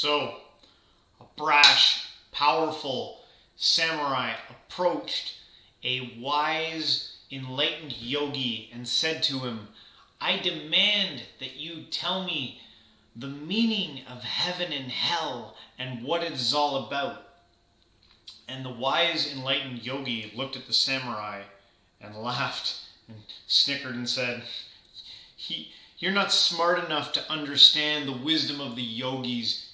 So, a brash, powerful samurai approached a wise, enlightened yogi and said to him, "I demand that you tell me the meaning of heaven and hell and what it is all about." And the wise, enlightened yogi looked at the samurai and laughed and snickered and said, "You're not smart enough to understand the wisdom of the yogis.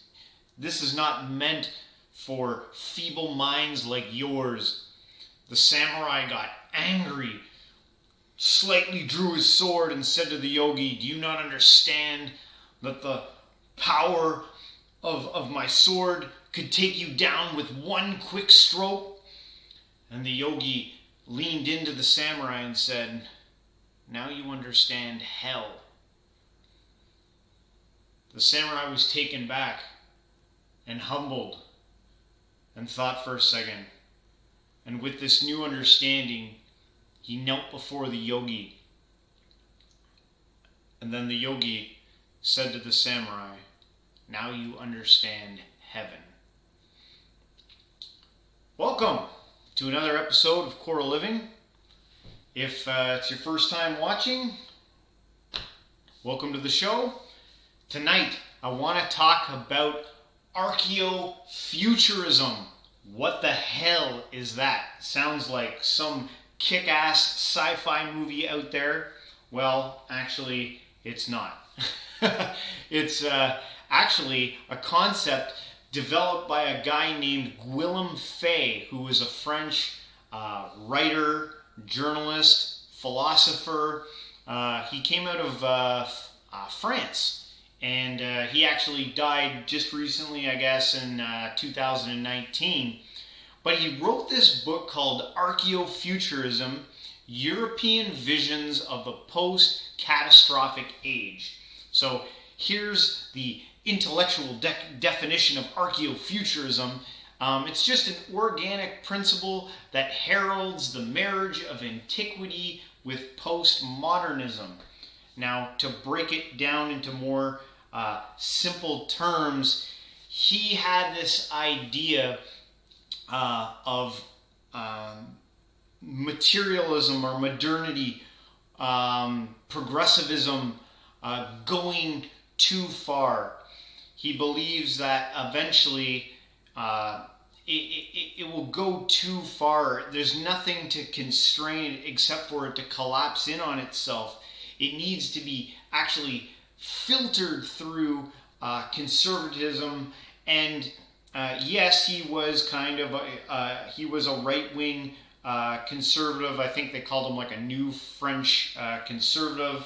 This is not meant for feeble minds like yours." The samurai got angry, slightly drew his sword, and said to the yogi, "Do you not understand that the power of my sword could take you down with one quick stroke?" And the yogi leaned into the samurai and said, "Now you understand hell." The samurai was taken back and humbled and thought for a second. And with this new understanding, he knelt before the yogi. And then the yogi said to the samurai, "Now you understand heaven." Welcome to another episode of Core Living. If it's your first time watching, welcome to the show. Tonight, I want to talk about archeofuturism. What the hell is that? Sounds like some kick-ass sci-fi movie out there. Well, actually, it's not. It's actually a concept developed by a guy named Guillaume Fay, who was a French writer, journalist, philosopher. He came out of France. And he actually died just recently, I guess, in 2019. But he wrote this book called Archeofuturism, European Visions of the Post-Catastrophic Age. So here's the intellectual definition of archeofuturism. It's just an organic principle that heralds the marriage of antiquity with postmodernism. Now, to break it down into more simple terms, he had this idea of materialism or modernity, progressivism going too far. He believes that eventually it will go too far. There's nothing to constrain it except for it to collapse in on itself. It needs to be actually filtered through conservatism. And yes, he was kind of he was a right-wing conservative. I think they called him like a new French conservative.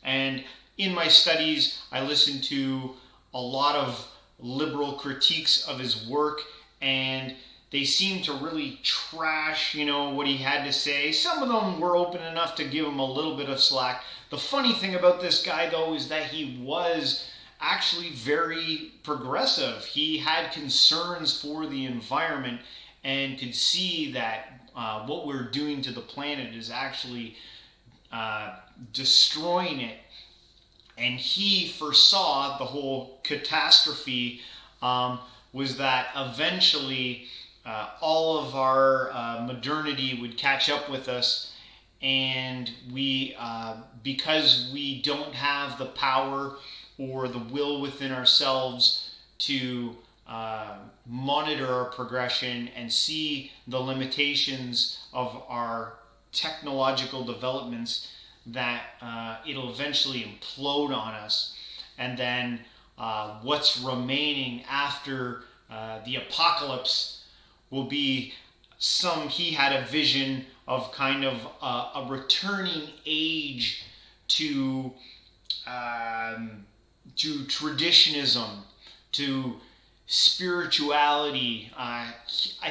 And in my studies, I listened to a lot of liberal critiques of his work, and they seemed to really trash, what he had to say. Some of them were open enough to give him a little bit of slack. The funny thing about this guy, though, is that he was actually very progressive. He had concerns for the environment and could see that what we're doing to the planet is actually destroying it. And he foresaw the whole catastrophe was that eventually all of our modernity would catch up with us, and we, because we don't have the power or the will within ourselves to monitor our progression and see the limitations of our technological developments, that it'll eventually implode on us. And then what's remaining after the apocalypse will be he had a vision of kind of a returning age to traditionism, to spirituality. I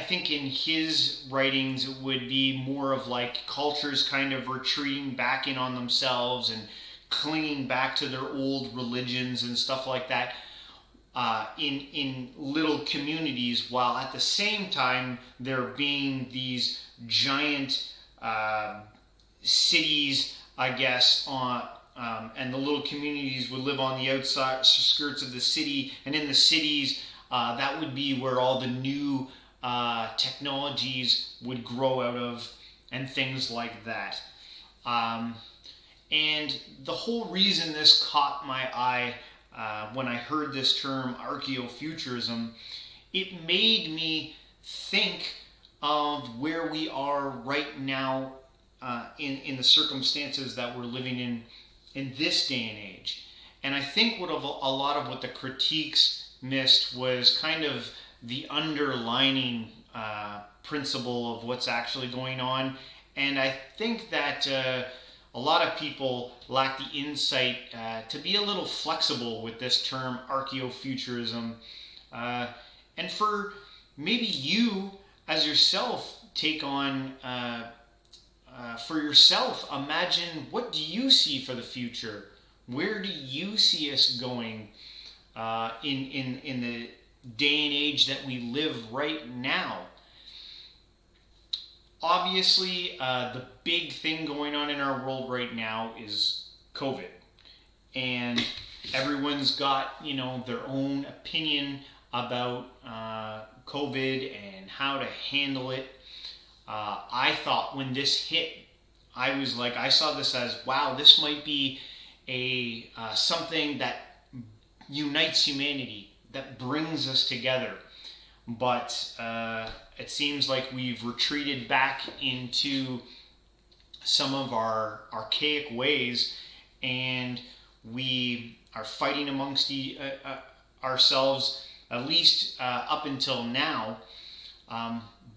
think in his writings it would be more of like cultures kind of retreating back in on themselves and clinging back to their old religions and stuff like that in little communities, while at the same time there being these giant cities, I guess, and the little communities would live on the outside skirts of the city, and in the cities, that would be where all the new technologies would grow out of, and things like that. And the whole reason this caught my eye when I heard this term archaeofuturism, it made me think of where we are right now in the circumstances that we're living in this day and age. And I think what a lot of what the critiques missed was kind of the underlining principle of what's actually going on. And I think that a lot of people lack the insight to be a little flexible with this term archaeofuturism. And for maybe you as yourself take on for yourself, imagine, what do you see for the future? Where do you see us going in the day and age that we live right now? Obviously, the big thing going on in our world right now is COVID. And everyone's got, their own opinion about COVID and how to handle it. I thought when this hit, I saw this as, wow, this might be a something that unites humanity, that brings us together. But it seems like we've retreated back into some of our archaic ways, and we are fighting amongst ourselves, at least up until now.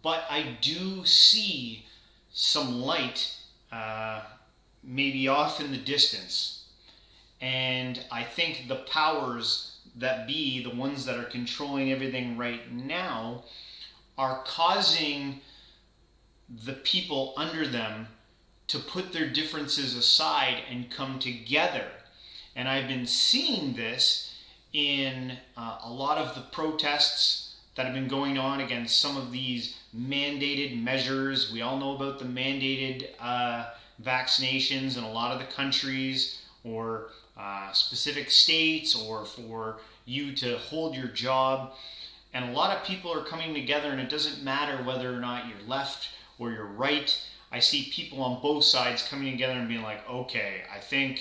But I do see some light maybe off in the distance. And I think the powers that be, the ones that are controlling everything right now, are causing the people under them to put their differences aside and come together. And I've been seeing this in a lot of the protests that have been going on against some of these mandated measures. We all know about the mandated vaccinations in a lot of the countries, or specific states, or for you to hold your job. And a lot of people are coming together, and it doesn't matter whether or not you're left or you're right. I see people on both sides coming together and being like, okay, I think,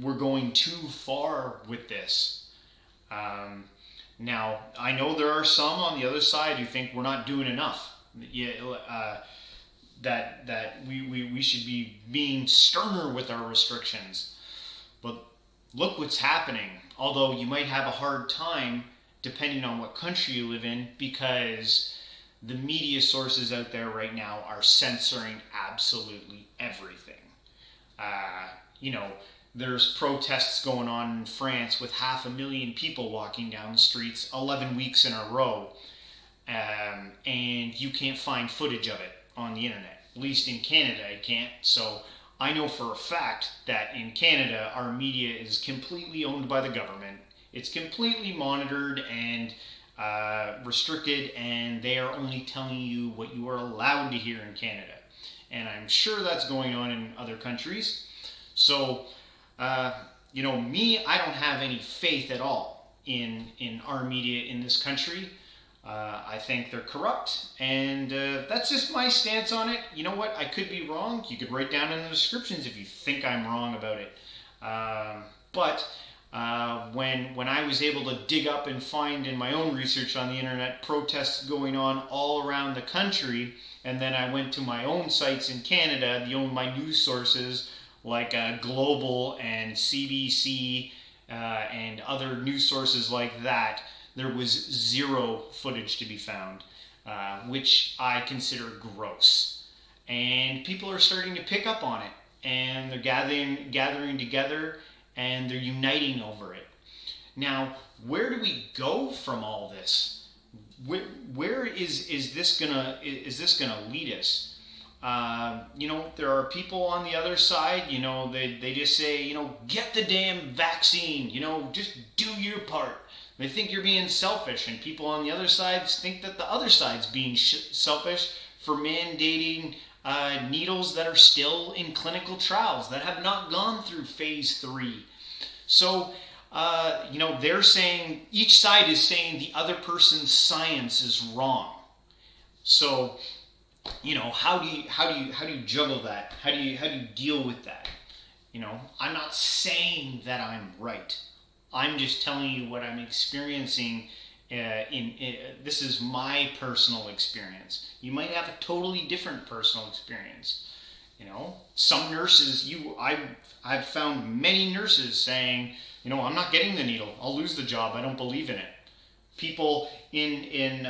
we're going too far with this. Now, I know there are some on the other side who think we're not doing enough. That we should be being sterner with our restrictions. But look what's happening. Although you might have a hard time, depending on what country you live in, because the media sources out there right now are censoring absolutely everything. There's protests going on in France with 500,000 people walking down the streets 11 weeks in a row, and you can't find footage of it on the internet. At least in Canada, I can't. So I know for a fact that in Canada, our media is completely owned by the government. It's completely monitored and restricted, and they are only telling you what you are allowed to hear in Canada. And I'm sure that's going on in other countries. So, me, I don't have any faith at all in our media in this country. I think they're corrupt, and that's just my stance on it. You know what? I could be wrong. You could write down in the descriptions if you think I'm wrong about it. But when I was able to dig up and find in my own research on the internet protests going on all around the country, and then I went to my own sites in Canada, my news sources like Global and CBC and other news sources like that, there was zero footage to be found, which I consider gross. And people are starting to pick up on it, and they're gathering together, and they're uniting over it. Now, where do we go from all this? Where is this gonna lead us? There are people on the other side, they just say, get the damn vaccine, just do your part. They think you're being selfish, and people on the other side think that the other side's being selfish for mandating needles that are still in clinical trials that have not gone through phase 3. So, they're saying, each side is saying the other person's science is wrong. So, how do you juggle that? How do you deal with that? I'm not saying that I'm right. I'm just telling you what I'm experiencing. This is my personal experience. You might have a totally different personal experience. Some nurses, I've found many nurses saying, I'm not getting the needle. I'll lose the job. I don't believe in it. People in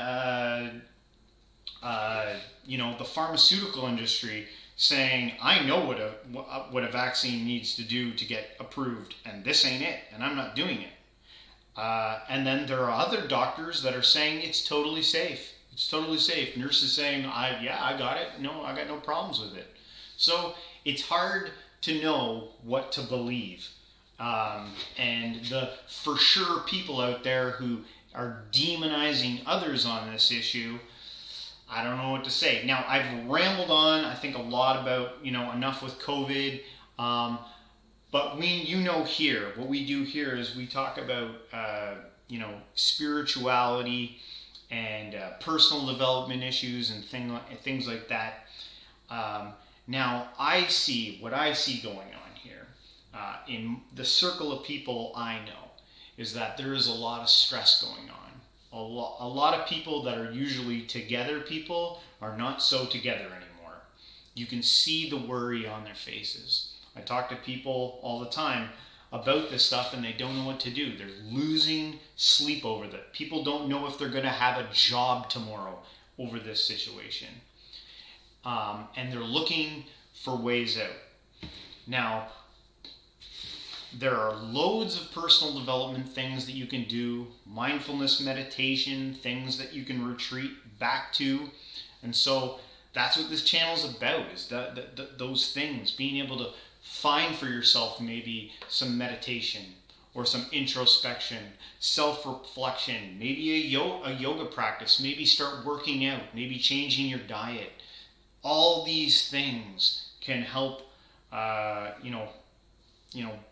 the pharmaceutical industry saying, I know what a vaccine needs to do to get approved, and this ain't it, and I'm not doing it. And then there are other doctors that are saying it's totally safe. It's totally safe. Nurses saying, I got it. No, I got no problems with it. So it's hard to know what to believe. And the for sure people out there who are demonizing others on this issue, I don't know what to say. Now, I've rambled on, I think, a lot about, enough with COVID. But here, what we do here is we talk about, spirituality and personal development issues and things like that. Now, what I see going on here in the circle of people I know is that there is a lot of stress going on. A lot of people that are usually together people are not so together anymore. You can see the worry on their faces. I talk to people all the time about this stuff and they don't know what to do. They're losing sleep over that. People don't know if they're going to have a job tomorrow over this situation. And they're looking for ways out. Now, there are loads of personal development things that you can do, mindfulness meditation, things that you can retreat back to. And so that's what this channel is about, is those things, being able to find for yourself maybe some meditation or some introspection, self-reflection, maybe a yoga practice, maybe start working out, maybe changing your diet. All these things can help,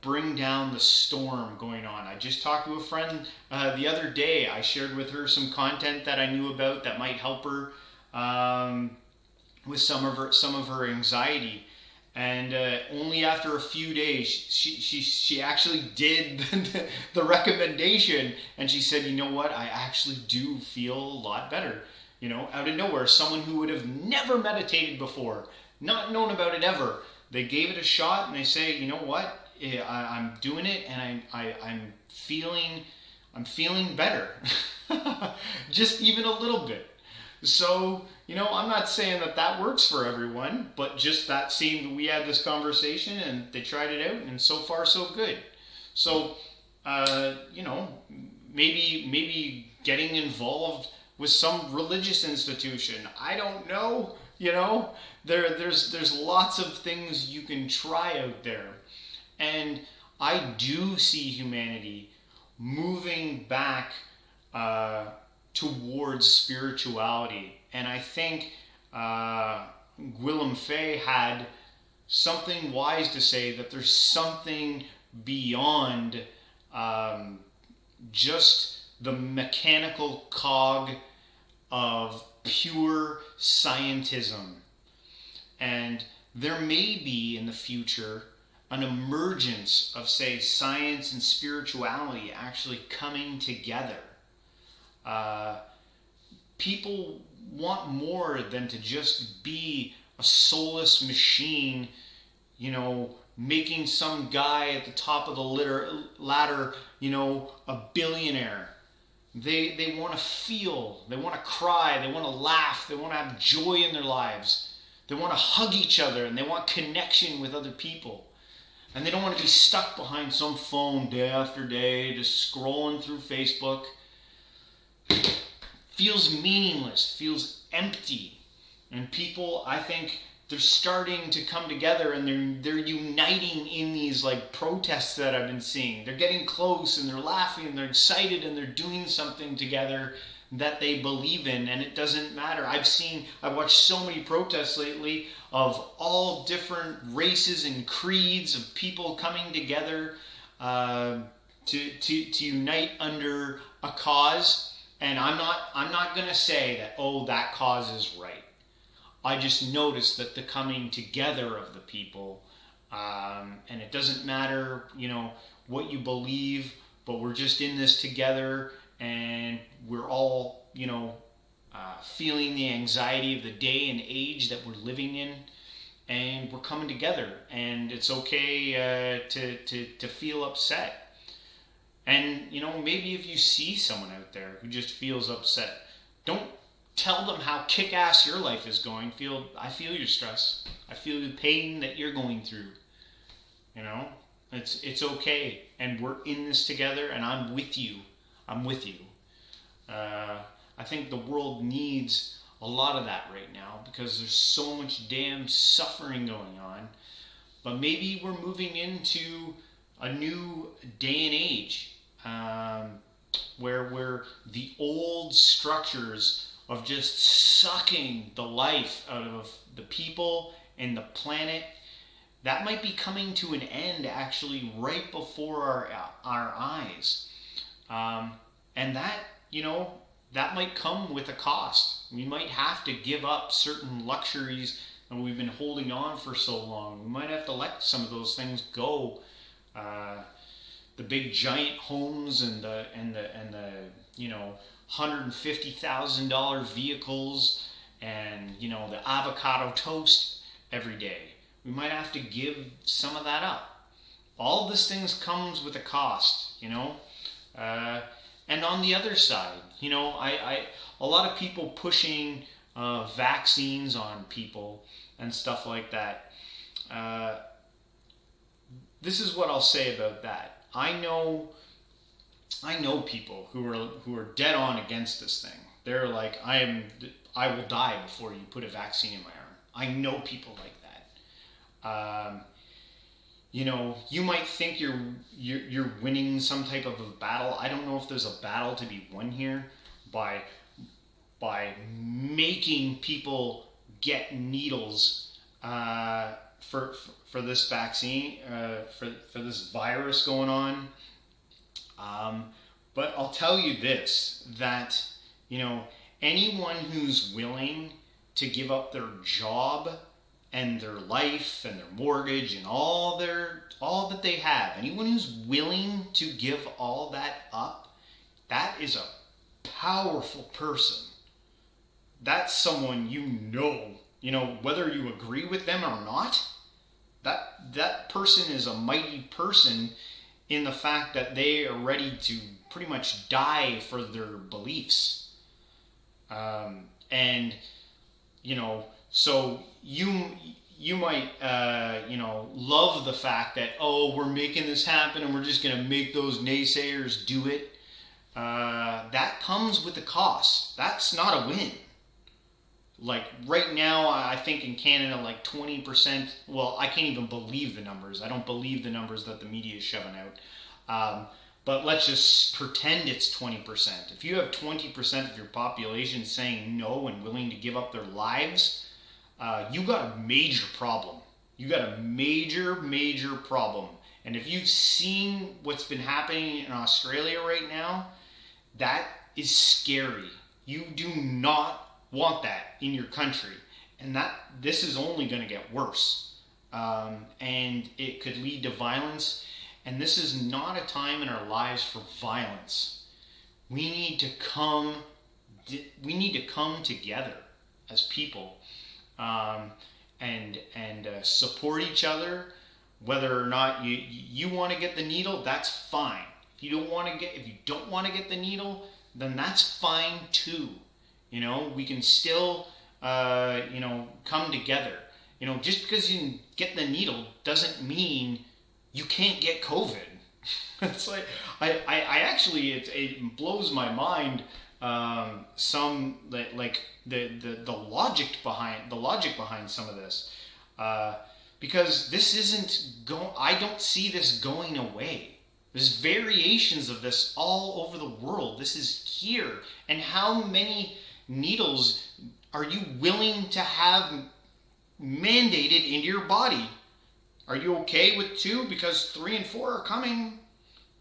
bring down the storm going on. I just talked to a friend the other day. I shared with her some content that I knew about that might help her with some of her anxiety. And only after a few days, she actually did the recommendation, and she said, you know what, I actually do feel a lot better. Out of nowhere, someone who would have never meditated before, not known about it ever, they gave it a shot, and they say, you know what, I'm doing it, and I'm feeling better, just even a little bit. So, I'm not saying that works for everyone, but just that seemed, we had this conversation and they tried it out, and so far so good. So, maybe getting involved with some religious institution. I don't know, there's lots of things you can try out there. And I do see humanity moving back towards spirituality. And I think Willem Fay had something wise to say, that there's something beyond just the mechanical cog of pure scientism. And there may be in the future an emergence of, say, science and spirituality actually coming together. People want more than to just be a soulless machine, making some guy at the top of the ladder, a billionaire. They want to feel, they want to cry, they want to laugh, they want to have joy in their lives. They want to hug each other, and they want connection with other people. And they don't want to be stuck behind some phone day after day, just scrolling through Facebook. Feels meaningless, feels empty. And people, I think, they're starting to come together, and they're uniting in these protests that I've been seeing. They're getting close, and they're laughing, and they're excited, and they're doing something together that they believe in, and it doesn't matter. I've watched so many protests lately of all different races and creeds of people coming together to unite under a cause. And I'm not gonna say that, oh, that cause is right. I just noticed that the coming together of the people, and it doesn't matter, what you believe, but we're just in this together, and we're all, feeling the anxiety of the day and age that we're living in, and we're coming together, and it's okay to feel upset. And, maybe if you see someone out there who just feels upset, don't tell them how kick-ass your life is going. I feel your stress. I feel the pain that you're going through. It's okay. And we're in this together, and I'm with you. I'm with you. I think the world needs a lot of that right now because there's so much damn suffering going on. But maybe we're moving into a new day and age where the old structures of just sucking the life out of the people and the planet, that might be coming to an end actually right before our eyes. And that, that might come with a cost. We might have to give up certain luxuries that we've been holding on for so long. We might have to let some of those things go. The big giant homes and the $150,000 vehicles and the avocado toast every day. We might have to give some of that up. All of this things comes with a cost, and on the other side, a lot of people pushing vaccines on people and stuff like that. This is what I'll say about that. I know people who are dead on against this thing. They're like, I will die before you put a vaccine in my arm. I know people like that. You might think you're winning some type of a battle. I don't know if there's a battle to be won here by making people get needles for this vaccine, for this virus going on. But I'll tell you this, that, anyone who's willing to give up their job and their life and their mortgage and all that they have, anyone who's willing to give all that up, that is a powerful person. That's someone whether you agree with them or not, that person is a mighty person in the fact that they are ready to pretty much die for their beliefs. So you might, love the fact that, oh, we're making this happen and we're just going to make those naysayers do it. That comes with a cost. That's not a win. Like right now, I think in Canada, like 20%, well, I can't even believe the numbers. I don't believe the numbers that the media is shoving out. But let's just pretend it's 20%. If you have 20% of your population saying no and willing to give up their lives, you got a major problem. You got a major, major problem. And if you've seen what's been happening in Australia right now, that is scary. You do not want that in your country, and this is only going to get worse, and it could lead to violence. And this is not a time in our lives for violence. We need to come together as people, and support each other. Whether or not you want to get the needle, that's fine. If you don't want to get the needle, then that's fine too. We can still, come together. Just because you can get the needle doesn't mean you can't get COVID. It's like, I actually, it blows my mind, the logic behind some of this. Because this isn't I don't see this going away. There's variations of this all over the world. This is here. And how many needles are you willing to have mandated into your body? Are you okay with 2? Because 3 and 4 are coming.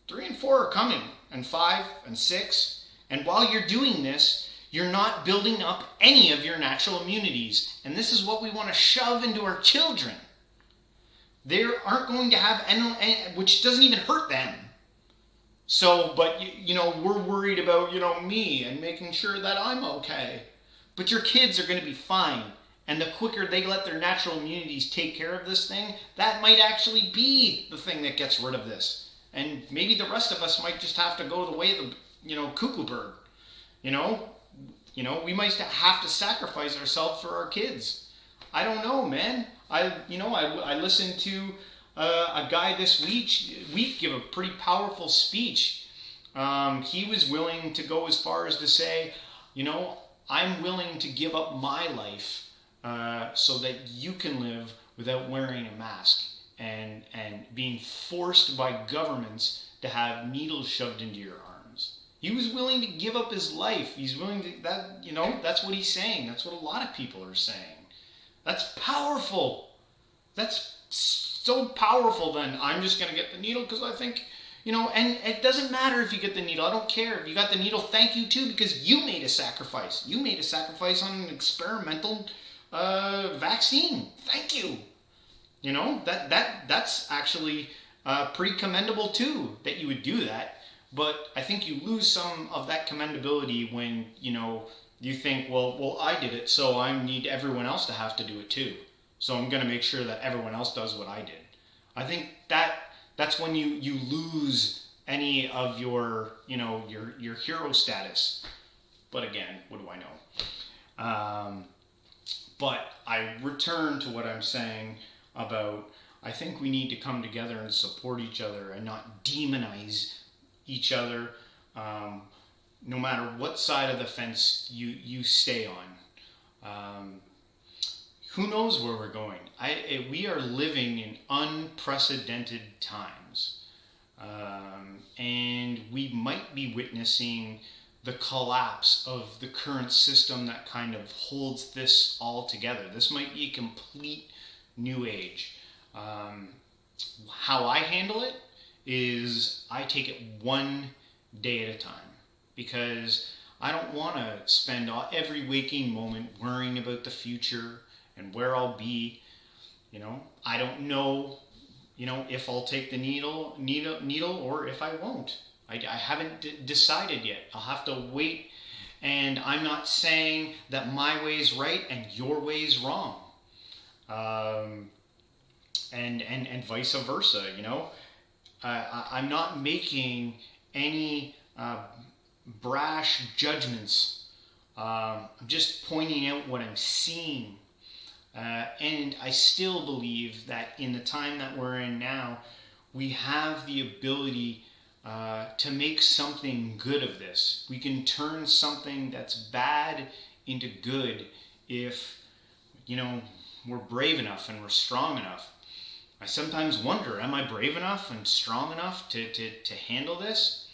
3 and 4 are coming. And 5 and 6. And while you're doing this, you're not building up any of your natural immunities. And this is what we want to shove into our children. They aren't going to have any, which doesn't even hurt them. So, but, we're worried about, me and making sure that I'm okay. But your kids are going to be fine. And the quicker they let their natural immunities take care of this thing, that might actually be the thing that gets rid of this. And maybe the rest of us might just have to go the way of the, cuckoo bird. We might have to sacrifice ourselves for our kids. I don't know, man. I listened to a guy this week give a pretty powerful speech. He was willing to go as far as to say, I'm willing to give up my life so that you can live without wearing a mask and being forced by governments to have needles shoved into your arms. He was willing to give up his life. He's willing to, that's what he's saying. That's what a lot of people are saying. That's powerful. That's so powerful. Then I'm just going to get the needle because I think, and it doesn't matter if you get the needle. I don't care. If you got the needle, thank you too, because you made a sacrifice. You made a sacrifice on an experimental vaccine. Thank you. That's actually pretty commendable too, that you would do that. But I think you lose some of that commendability when, you think, well, I did it, so I need everyone else to have to do it too. So I'm going to make sure that everyone else does what I did. I think that's when you lose any of your, your hero status. But again, what do I know? But I return to what I'm saying about, I think we need to come together and support each other and not demonize each other, no matter what side of the fence you stay on. Who knows where we're going? We are living in unprecedented times, and we might be witnessing the collapse of the current system that kind of holds this all together. This might be a complete new age. How I handle it is I take it one day at a time, because I don't want to spend every waking moment worrying about the future and where I'll be. I don't know, if I'll take the needle or if I won't. I haven't decided yet. I'll have to wait. And I'm not saying that my way is right and your way is wrong. And vice versa, I'm not making any brash judgments. I'm just pointing out what I'm seeing. And I still believe that in the time that we're in now, we have the ability to make something good of this. We can turn something that's bad into good if, we're brave enough and we're strong enough. I sometimes wonder, am I brave enough and strong enough to handle this?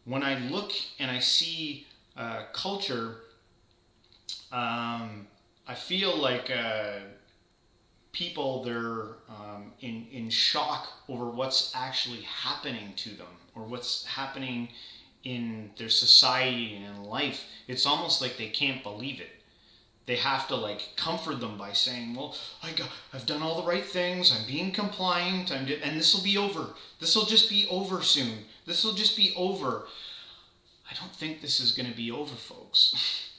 When I look and I see culture, I feel like people, they're in shock over what's actually happening to them, or what's happening in their society and in life. It's almost like they can't believe it. They have to comfort them by saying, well, I've done all the right things, I'm being compliant, and this will be over. This will just be over soon. This will just be over. I don't think this is going to be over, folks.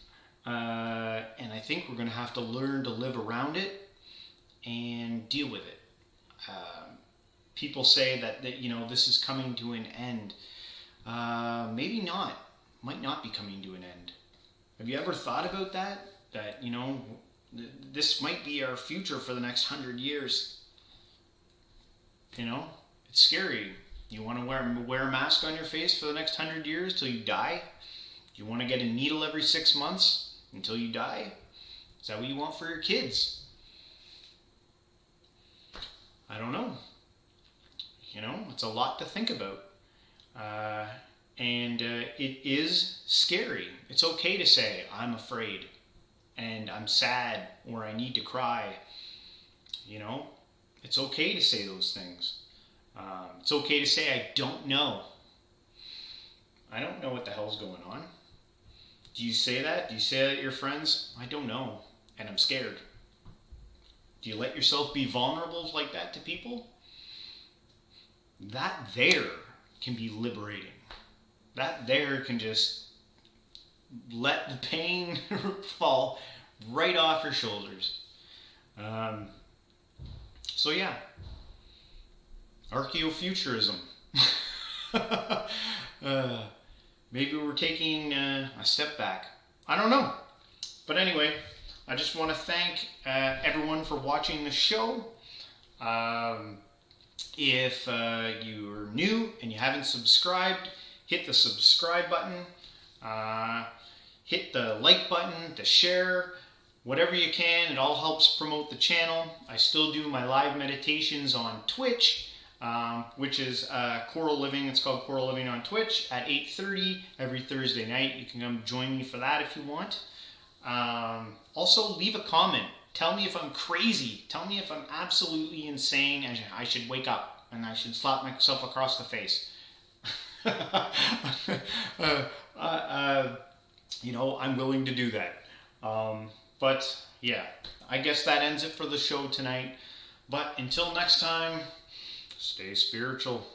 And I think we're going to have to learn to live around it and deal with it. People say that this is coming to an end. Maybe not. Might not be coming to an end. Have you ever thought about that? That, this might be our future for the next 100 years. It's scary. You want to wear a mask on your face for the next 100 years till you die? You want to get a needle every 6 months until you die? Is that what you want for your kids? I don't know. it's a lot to think about. And it is scary. It's okay to say, I'm afraid, and I'm sad, or I need to cry. It's okay to say those things. It's okay to say, I don't know. I don't know what the hell's going on. Do you say that? Do you say that to your friends? I don't know, and I'm scared. Do you let yourself be vulnerable like that to people? That there can be liberating. That there can just let the pain fall right off your shoulders. So yeah, archeofuturism. Maybe we're taking a step back. I don't know. But anyway, I just want to thank everyone for watching the show. If you're new and you haven't subscribed, hit the subscribe button. Hit the like button, the share, whatever you can. It all helps promote the channel. I still do my live meditations on Twitch, which is Coral Living. It's called Coral Living on Twitch at 8:30 every Thursday night. You can come join me for that if you want. Also, leave a comment. Tell me if I'm crazy. Tell me if I'm absolutely insane and I should wake up and I should slap myself across the face. I'm willing to do that. But yeah, I guess that ends it for the show tonight. But until next time, stay spiritual.